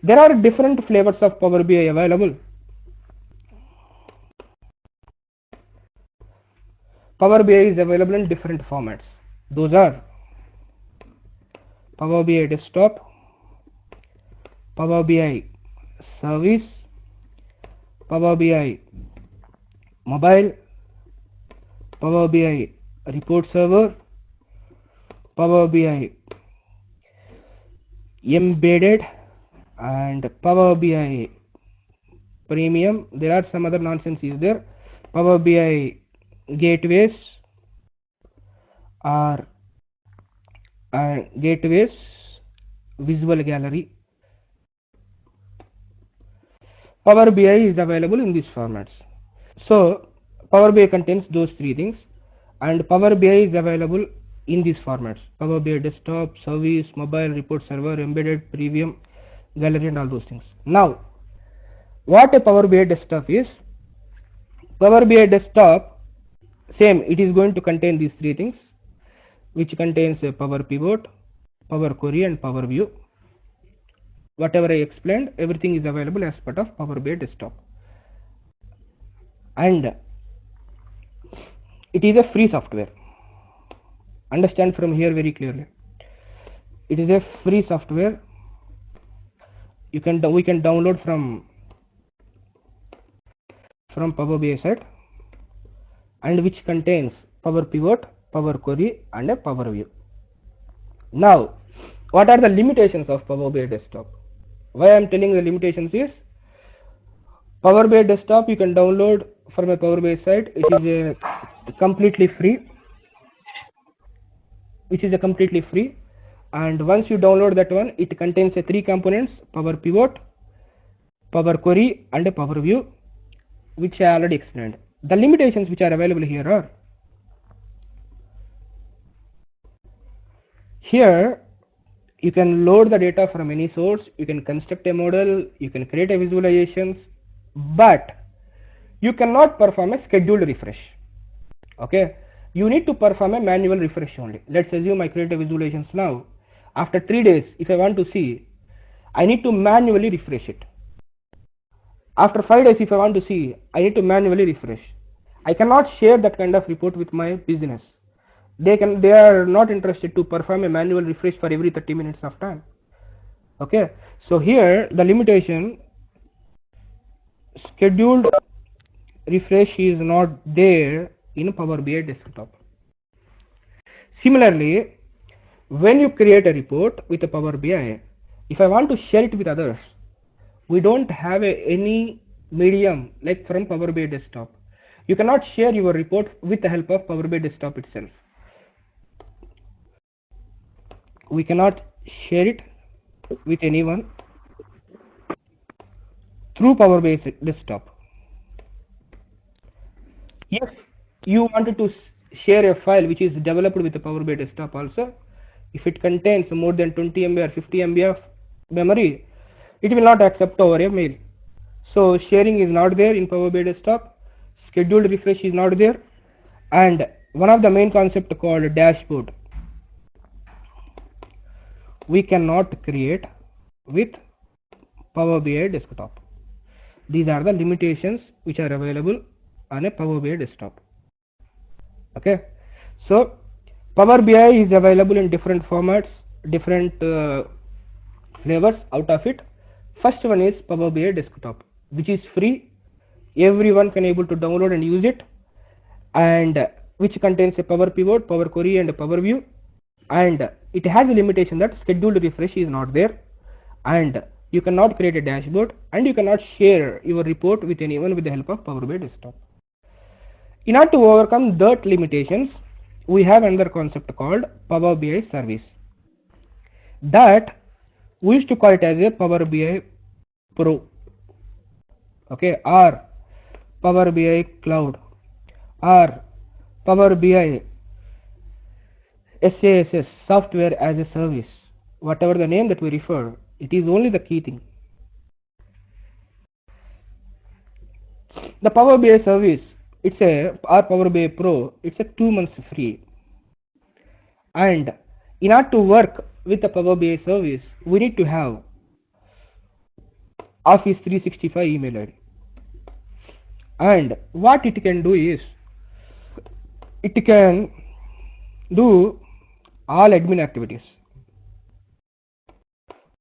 There are different flavors of Power BI available. Power BI is available in different formats. Those are Power BI Desktop, Power BI Service, Power BI Mobile, Power BI Report Server, Power BI Embedded, and Power BI Premium. There are some other nonsense is there. Power BI Gateways or Gateways Visual Gallery. Power BI is available in these formats. So Power BI contains those three things, and Power BI is available in these formats: Power BI Desktop, Service, Mobile, Report Server, Embedded, Premium, Gallery, and all those things. Now, what a Power BI Desktop is? Power BI Desktop, same, it is going to contain these three things, which contains a Power Pivot, Power Query, and Power View. Whatever I explained, everything is available as part of Power BI Desktop, and it is a free software. Understand from here very clearly. It is a free software. We can download from Power BI site, and which contains Power Pivot, Power Query, and a Power View. Now, what are the limitations of Power BI Desktop? Why I am telling the limitations is, Power BI Desktop you can download from a Power BI site. It is a completely free, and once you download that one, it contains a three components: Power Pivot, Power Query, and a Power View, which I already explained. The limitations which are available here are, here you can load the data from any source, you can construct a model, you can create a visualizations, but you cannot perform a scheduled refresh. Okay, you need to perform a manual refresh only. Let's assume I create a visualizations now. After 3 days, if I want to see, I need to manually refresh it. After 5 days, if I want to see, I need to manually refresh. I cannot share that kind of report with my business. They are not interested to perform a manual refresh for every 30 minutes of time. Okay, so here the limitation, scheduled refresh is not there in Power BI Desktop. Similarly, when you create a report with a Power BI, if I want to share it with others, we don't have any medium like from Power BI Desktop. You cannot share your report with the help of Power BI Desktop itself. We cannot share it with anyone through Power BI Desktop. If you wanted to share a file which is developed with the Power BI Desktop also, if it contains more than 20 MB or 50 MB of memory, it will not accept over a mail. So sharing is not there in Power BI Desktop, scheduled refresh is not there, and one of the main concept called dashboard we cannot create with Power BI Desktop. These are the limitations which are available on a Power BI Desktop. Okay, so Power BI is available in different formats, different flavors. Out of it, first one is Power BI Desktop, which is free. Everyone can able to download and use it, and which contains a Power Pivot, Power Query, and a Power View, and it has a limitation that scheduled refresh is not there, and you cannot create a dashboard, and you cannot share your report with anyone with the help of Power BI Desktop. In order to overcome that limitations, we have another concept called Power BI Service. That we used to call it as a Power BI Pro, okay, or Power BI Cloud, or Power BI SaaS, Software as a Service. Whatever the name that we refer, it is only the key thing. The Power BI Service, it's a, or Power BI Pro, it's a 2 months free. And in order to work with the Power BI Service, we need to have Office 365 email ID. And what it can do is, it can do all admin activities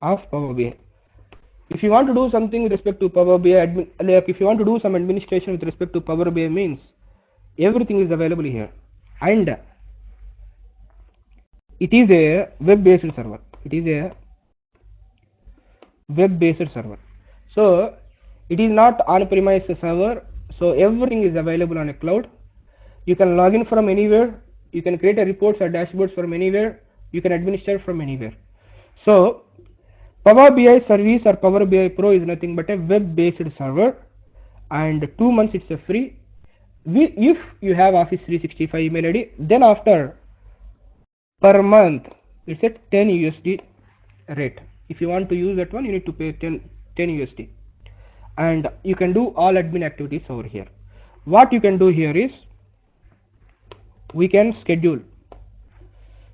of Power BI. If you want to do something with respect to Power BI, like if you want to do some administration with respect to Power BI, means everything is available here. And it is a web-based server. It is a web-based server. So it is not on-premise server. So everything is available on a cloud. You can log in from anywhere. You can create a reports or dashboards from anywhere. You can administer from anywhere. So Power BI service or Power BI Pro is nothing but a web-based server, and 2 months it's a free. If you have Office 365 email ID, then after per month it's at 10 USD rate. If you want to use that one, you need to pay 10 USD, and you can do all admin activities over here. What you can do here is, we can schedule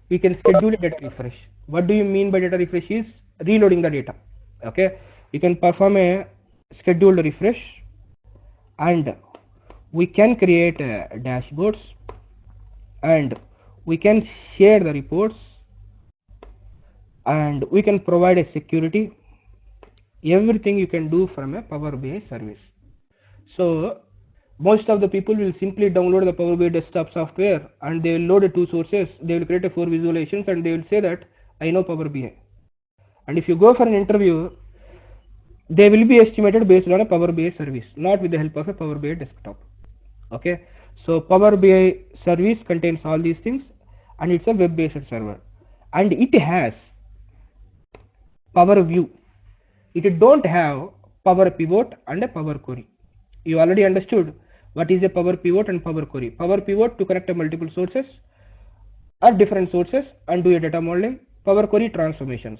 a data refresh. What do you mean by data refresh? Is reloading the data. Okay, you can perform a scheduled refresh, and we can create dashboards, and we can share the reports, and we can provide a security. Everything you can do from a Power BI service. So most of the people will simply download the Power BI desktop software, and they will load the 2 sources. They will create a 4 visualizations, and they will say that I know Power BI. And if you go for an interview, they will be estimated based on a Power BI service, not with the help of a Power BI desktop. Okay, so Power BI service contains all these things, and it's a web-based server, and it has Power View. It don't have Power Pivot and a Power Query. You already understood what is a Power Pivot and Power Query. Power Pivot to connect multiple sources or different sources and do a data modeling. Power Query transformations,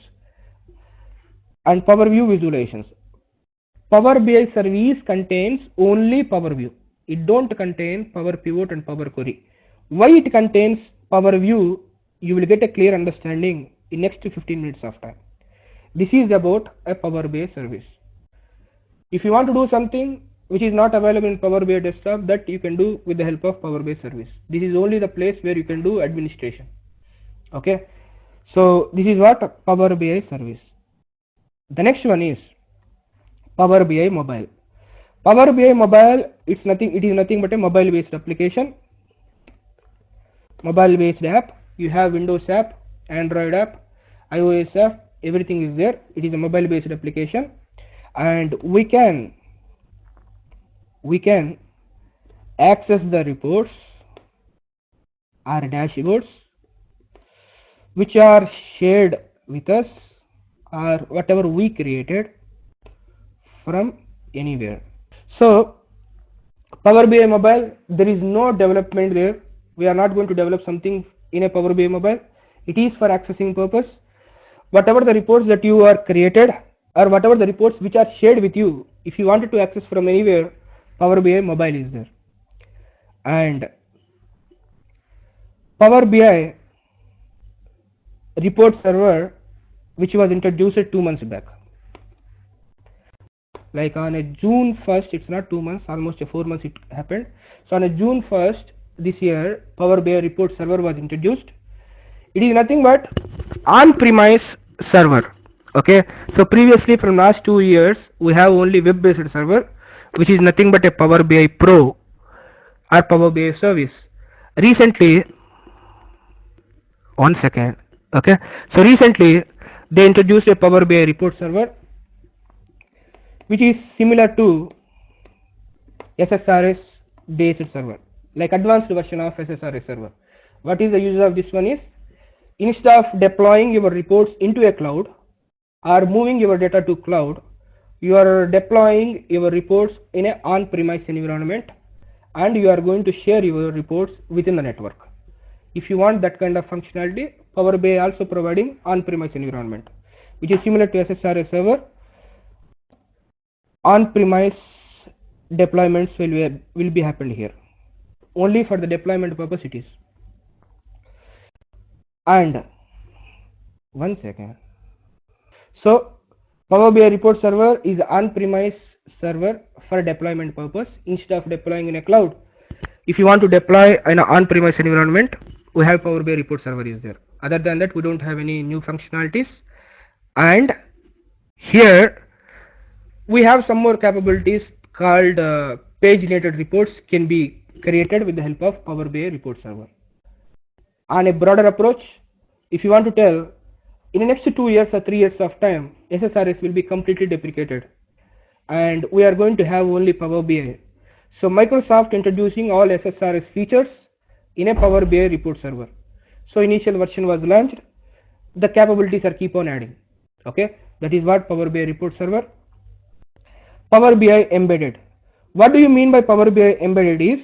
and Power View visualizations. Power BI service contains only Power View. It don't contain Power Pivot and Power Query. Why it contains Power View, you will get a clear understanding in next 15 minutes of time. This is about a Power BI service. If you want to do something which is not available in Power BI desktop, that you can do with the help of Power BI service. This is only the place where you can do administration. Okay, so this is what Power BI service. The next one is Power BI Mobile. Power BI Mobile, it is nothing but a mobile based application, mobile based app. You have Windows app, Android app, iOS app, everything is there. It is a mobile based application, and we can access the reports or dashboards which are shared with us, or whatever we created from anywhere. So Power BI Mobile, there is no development there. We are not going to develop something in a Power BI Mobile. It is for accessing purpose. Whatever the reports that you are created, or whatever the reports which are shared with you, if you wanted to access from anywhere, Power BI Mobile is there. And Power BI report server, which was introduced 2 months back, like on a June 1st, it's not 2 months, almost 4 months it happened. So on a June 1st this year, Power BI report server was introduced. It is nothing but on-premise server. Okay, so previously from last 2 years we have only web-based server, which is nothing but a Power BI Pro or Power BI service. Recently, one second. Okay, so recently they introduced a Power BI report server, which is similar to SSRS based server, like advanced version of SSRS server. What is the use of this one is, instead of deploying your reports into a cloud or moving your data to cloud, you are deploying your reports in an on-premise environment, and you are going to share your reports within the network. If you want that kind of functionality, Power BI also providing on-premise environment, which is similar to SSRS server. On-premise deployments will be happened here. Only for the deployment purpose it is. And one second. So Power BI report server is on-premise server for deployment purpose instead of deploying in a cloud. If you want to deploy in an on-premise environment, we have Power BI report server is there. Other than that, we don't have any new functionalities. And here we have some more capabilities called page-related reports can be created with the help of Power BI report server. On a broader approach, if you want to tell in the next 2 years or 3 years of time, SSRS will be completely deprecated and we are going to have only Power BI. So Microsoft introducing all SSRS features in a Power BI report server. So initial version was launched, the capabilities are keep on adding. Okay, that is what Power BI report server. Power BI embedded. What do you mean by Power BI embedded is?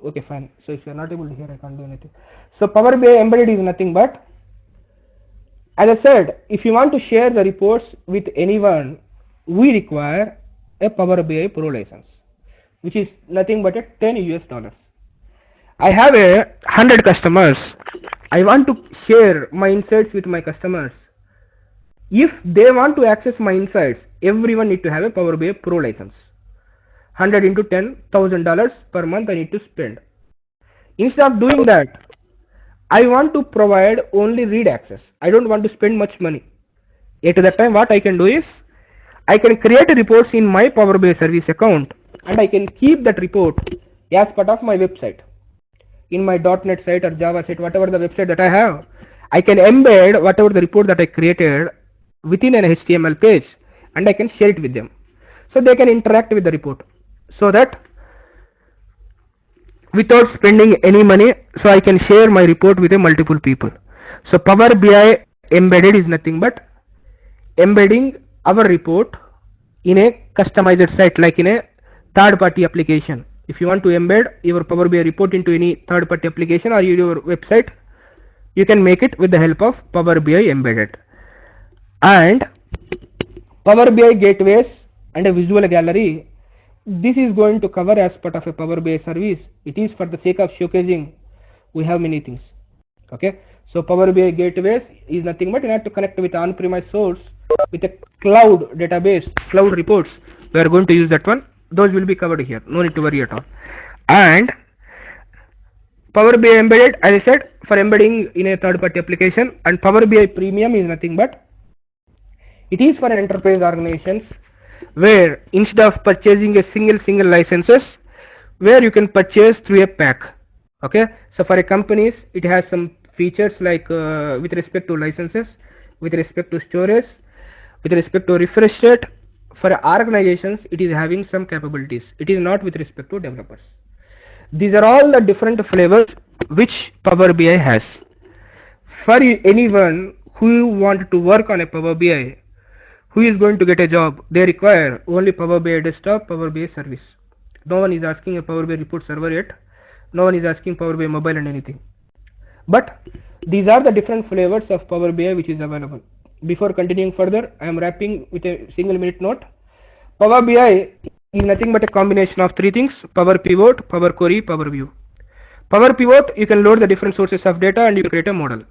Okay, fine. So if you are not able to hear, I can't do anything. So Power BI embedded is nothing but, as I said, if you want to share the reports with anyone, we require a Power BI Pro license, which is nothing but a $10 US. I have 100 customers. I want to share my insights with my customers. If they want to access my insights, everyone need to have a Power BI Pro license. 100 into $10,000 per month I need to spend. Instead of doing that, I want to provide only read access. I don't want to spend much money. At that time, what I can do is, I can create reports in my Power BI service account and I can keep that report as part of my website. In my .NET site or Java site, whatever the website that I have, I can embed whatever the report that I created within an HTML page and I can share it with them. So they can interact with the report so that without spending any money, so I can share my report with multiple people. So Power BI embedded is nothing but embedding our report in a customized site, like in a third party application. If you want to embed your Power BI report into any third party application or your website, you can make it with the help of Power BI embedded. And Power BI gateways and a visual gallery, this is going to cover as part of a Power BI service. It is for the sake of showcasing. We have many things. Okay, so Power BI gateways is nothing but you have to connect with on-premise source with a cloud database, cloud reports. We are going to use that one. Those will be covered here. No need to worry at all. And Power BI embedded, as I said, for embedding in a third-party application. And Power BI Premium is nothing but it is for enterprise organizations where instead of purchasing a single licenses, where you can purchase through a pack. Okay, so for a companies, it has some features like with respect to licenses, with respect to storage, with respect to refresh rate. For organizations, it is having some capabilities. It is not with respect to developers. These are all the different flavors which Power BI has. For anyone who want to work on a Power BI, who is going to get a job, they require only Power BI desktop, Power BI service. No one is asking a Power BI report server yet. No one is asking Power BI mobile and anything. But these are the different flavors of Power BI which is available. Before continuing further, I am wrapping with a single minute note. Power BI is nothing but a combination of three things: Power Pivot, Power Query, Power View. Power Pivot, you can load the different sources of data and you create a model.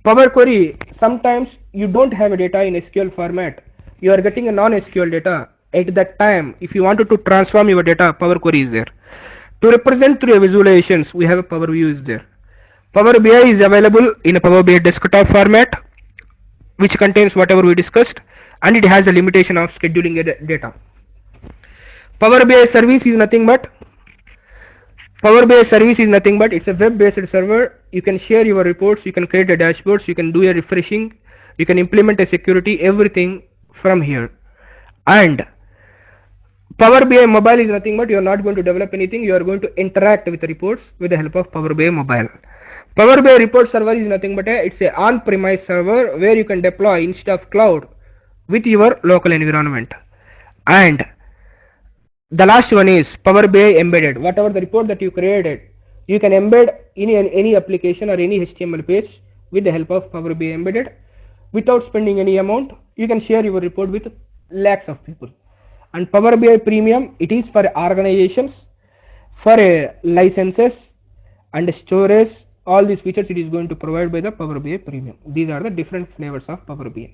Power Query, sometimes you don't have a data in SQL format. You are getting a non-SQL data. At that time, if you wanted to transform your data, Power Query is there. To represent through visualizations, we have a Power View is there. Power BI is available in a Power BI desktop format, which contains whatever we discussed, and it has a limitation of scheduling data. Power BI service is nothing but it's a web-based server. You can share your reports, you can create a dashboards, you can do a refreshing, you can implement a security, everything from here. And Power BI mobile is nothing but you are not going to develop anything, you are going to interact with the reports with the help of Power BI mobile. Power BI report server is nothing but it's a on-premise server where you can deploy instead of cloud with your local environment. And the last one is Power BI embedded. Whatever the report that you created, you can embed in any application or any HTML page with the help of Power BI embedded without spending any amount. You can share your report with lakhs of people. And Power BI Premium, it is for organizations, for licenses and storage all these features it is going to provide by the Power BI Premium. These are the different flavors of Power BI.